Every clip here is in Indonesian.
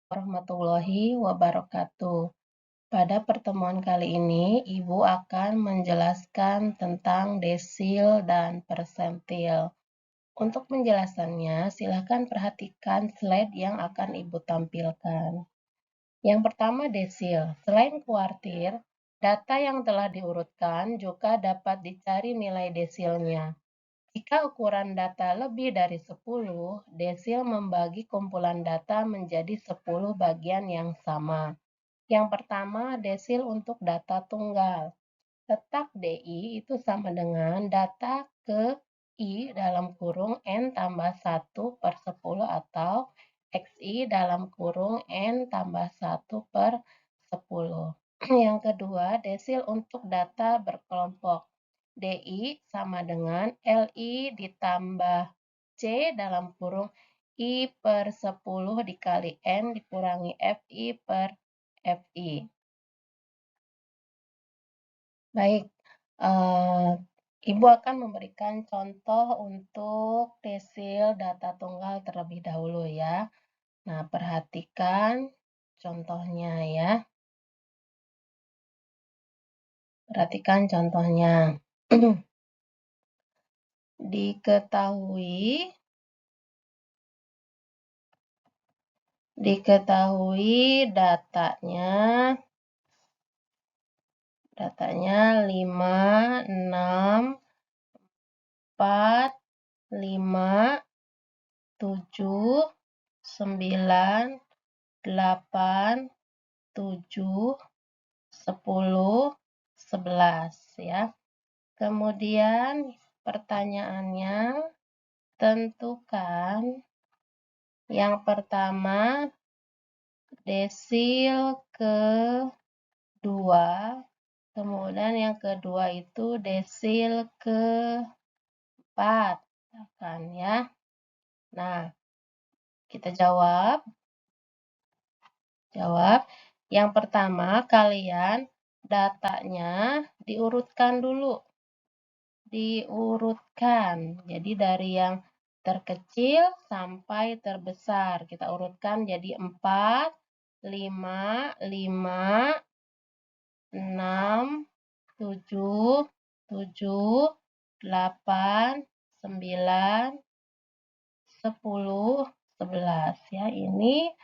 Warahmatullahi wabarakatuh. Pada pertemuan kali ini, Ibu akan menjelaskan tentang desil dan persentil. Untuk penjelasannya, silakan perhatikan slide yang akan Ibu tampilkan. Yang pertama, desil. Selain kuartir, data yang telah diurutkan juga dapat dicari nilai desilnya. Jika ukuran data lebih dari 10, desil membagi kumpulan data menjadi 10 bagian yang sama. Yang pertama, desil untuk data tunggal. Letak DI itu sama dengan data ke I dalam kurung N tambah 1 per 10 atau XI dalam kurung N tambah 1 per 10. Yang kedua, desil untuk data berkelompok. DI sama dengan LI ditambah C dalam kurung I per 10 dikali N dikurangi FI per FI. Baik, Ibu akan memberikan contoh untuk desil data tunggal terlebih dahulu ya. Nah, perhatikan contohnya ya. Perhatikan contohnya. Diketahui datanya 5, 6, 4, 5, 7, 9, 8, 7, 10, 11 ya. Kemudian pertanyaannya, tentukan yang pertama desil kedua, kemudian yang kedua itu desil keempat, kan ya. Nah, kita jawab. Yang pertama, kalian datanya diurutkan dulu. Jadi dari yang terkecil sampai terbesar. Kita urutkan jadi 4, 5, 6, 7, 8, 9, 10, 11 ya. Ini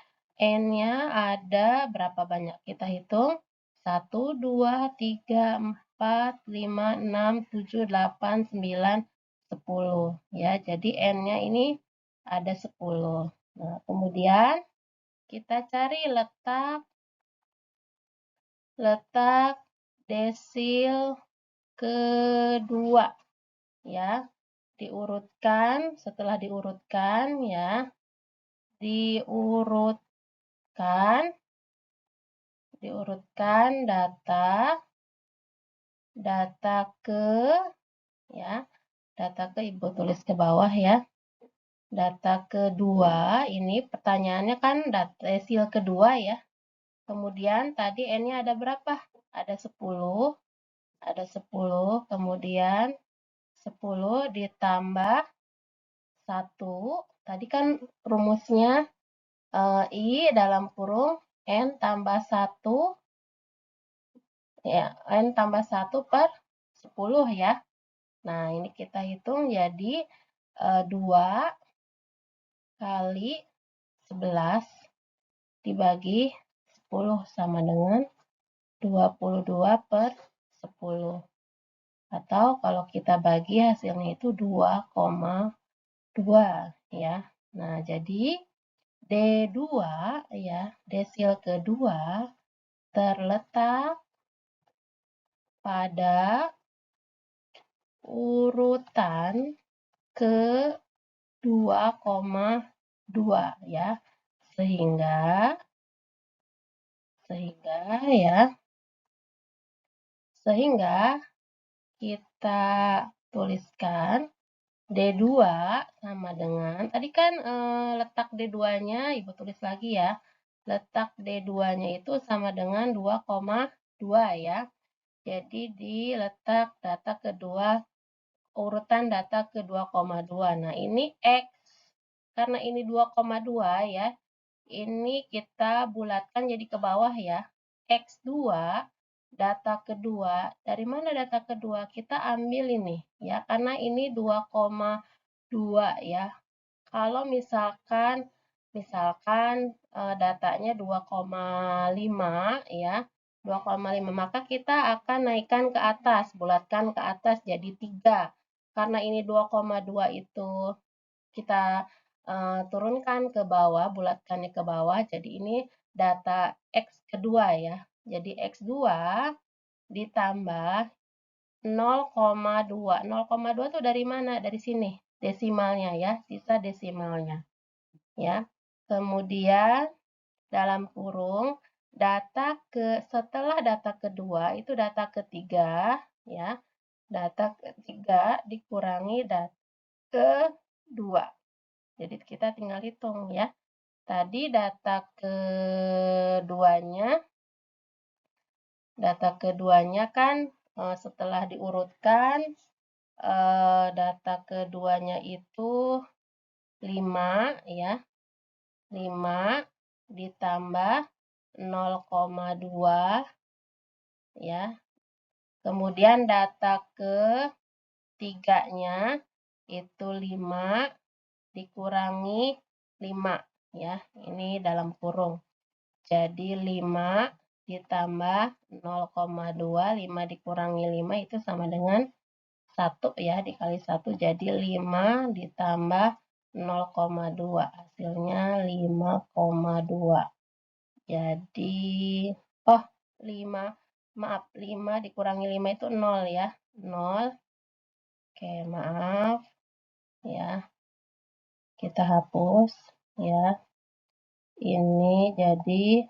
N-nya ada berapa banyak? Kita hitung. 1, 2, 3, 4, 5, 6, 7, 8, 9, 10 ya. Jadi N-nya ini ada 10. Nah, kemudian kita cari letak desil kedua ya. Setelah diurutkan ya. Diurutkan data ke ya. Data ke Ibu tulis ke bawah ya. Data kedua, ini pertanyaannya kan desil kedua ya. Kemudian tadi N-nya ada berapa? Ada 10. Ada 10, kemudian 10 ditambah 1. Tadi kan rumusnya I dalam kurung N tambah 1. Ya, N tambah 1 per 10 ya. Nah, ini kita hitung jadi 2 kali 11 dibagi 10 sama dengan 22 per 10. Atau kalau kita bagi hasilnya itu 2,2 ya. Nah, jadi D2 ya, desil kedua terletak pada urutan ke 2,2 ya. Sehingga kita tuliskan D2 sama dengan, tadi kan letak D2-nya, Ibu tulis lagi ya. Letak D2-nya itu sama dengan 2,2 ya. Jadi di letak data kedua, urutan data ke 2,2. Nah, ini X. Karena ini 2,2 ya, ini kita bulatkan jadi ke bawah ya. X2, data kedua, dari mana data kedua? Kita ambil ini ya, karena ini 2,2 ya. Kalau misalkan datanya 2,5 ya, 2,5, maka kita akan naikkan ke atas, bulatkan ke atas jadi 3. Karena ini 2,2 itu kita turunkan ke bawah, bulatkannya ke bawah, jadi ini data X kedua ya. Jadi X2 ditambah 0,2. 0,2 itu dari mana? Dari sini, desimalnya ya, sisa desimalnya. Ya. Kemudian dalam kurung setelah data kedua itu data ketiga ya. Data ketiga dikurangi data kedua. Jadi kita tinggal hitung ya. Tadi data keduanya kan setelah diurutkan data keduanya itu 5 ya. 5 ditambah 0,2 ya. Kemudian data ketiganya itu 5 dikurangi 5 ya. Ini dalam kurung. Jadi 5 ditambah 0,2, 5 dikurangi 5 itu sama dengan 1 ya, dikali 1 jadi 5 ditambah 0,2, hasilnya 5,2. Jadi, 5 dikurangi 5 itu 0 ya, 0. Oke, maaf ya, kita hapus ya. Ini jadi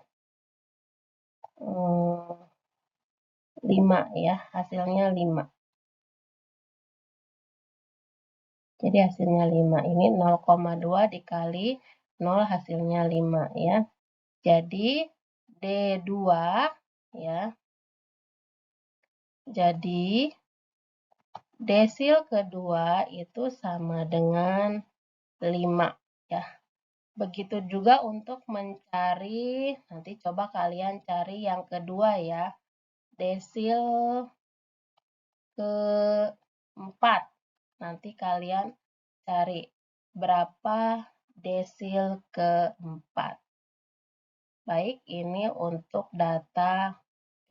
5 ya, hasilnya 5. Jadi hasilnya 5. Ini 0,2 dikali 0 hasilnya 5 ya. Jadi D2 ya. Jadi desil kedua itu sama dengan 5 ya. Begitu juga untuk mencari, nanti coba kalian cari yang kedua ya. Desil keempat. Nanti kalian cari berapa desil keempat. Baik, ini untuk data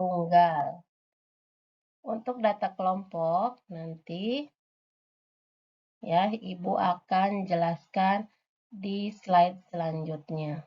tunggal. Untuk data kelompok nanti ya Ibu akan jelaskan di slide selanjutnya.